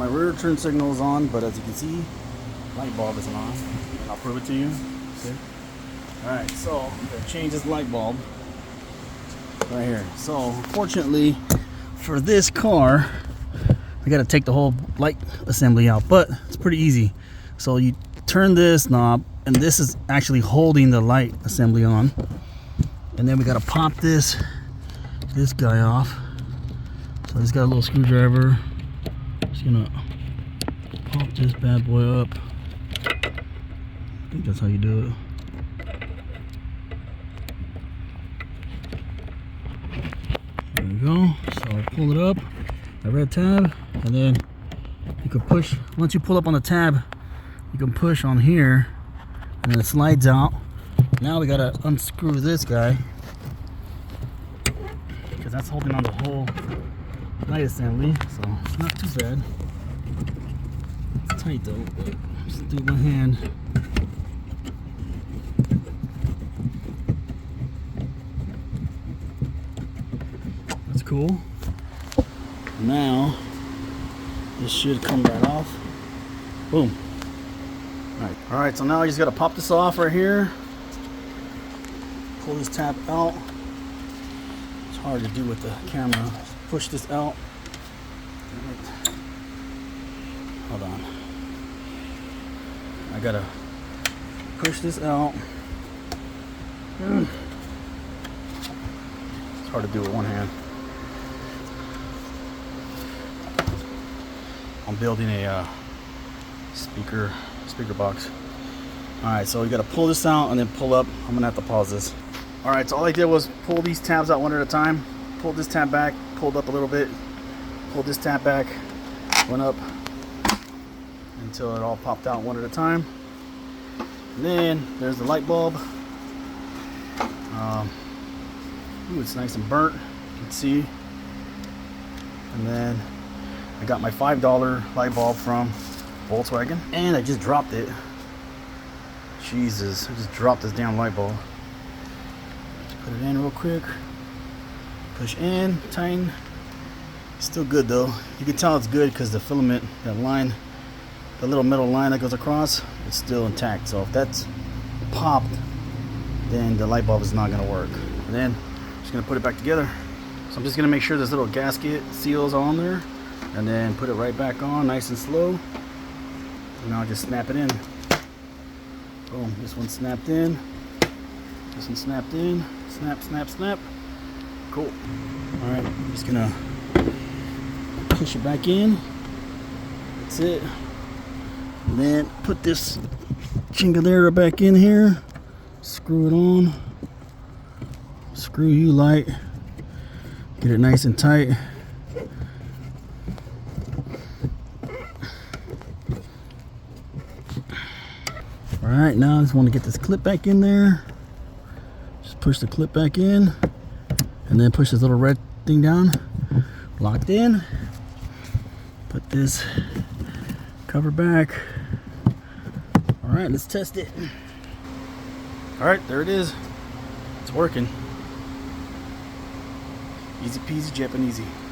my rear turn signal is on, but as you can see, light bulb isn't on. I'll prove it to you. See? Alright, so I'm going to change this light bulb right here. So unfortunately for this car, I got to take the whole light assembly out, but it's pretty easy. So you turn this knob, and this is actually holding the light assembly on, and then we got to pop this guy off. So it's got a little screwdriver. Just gonna pop this bad boy up. I think that's how you do it. There we go. So I pull it up, the red tab, and then you can push. Once you pull up on the tab, you can push on here, and then it slides out. Now we gotta unscrew this guy, because that's holding on the whole light assembly, so it's not too bad. It's tight though, but just do it by hand. That's cool. Now this should come right off. Boom. Alright, so now you just gotta pop this off right here. Pull this tab out. It's hard to do with the camera. Push this out. Hold on. I gotta push this out. It's hard to do with one hand. I'm building a speaker box. Alright, so you gotta pull this out and then pull up. I'm gonna have to pause this. Alright, so all I did was pull these tabs out one at a time. Pulled this tab back, pulled up a little bit, pulled this tab back, went up until it all popped out one at a time. And then there's the light bulb. Ooh, it's nice and burnt, you can see. And then I got my $5 light bulb from Volkswagen, and I just dropped it. Jesus, I just dropped this damn light bulb. Let's put it in real quick. Push in, tighten. Still good though. You can tell it's good because the filament, that line, the little metal line that goes across, it's still intact. So if that's popped, then the light bulb is not going to work. And then I'm just going to put it back together. So I'm just going to make sure this little gasket seals on there, and then put it right back on nice and slow. And I'll just snap it in. Boom, this one snapped in. This one snapped in. Snap, snap, snap. Cool. Alright, I'm just gonna push it back in. That's it. And then put this chingadera back in here. Screw it on. Screw you light. Get it nice and tight. Alright, now I just want to get this clip back in there. Just push the clip back in. And then push this little red thing down. Locked in. Put this cover back. Alright, let's test it. Alright, there it is. It's working. Easy peasy, Japanesey.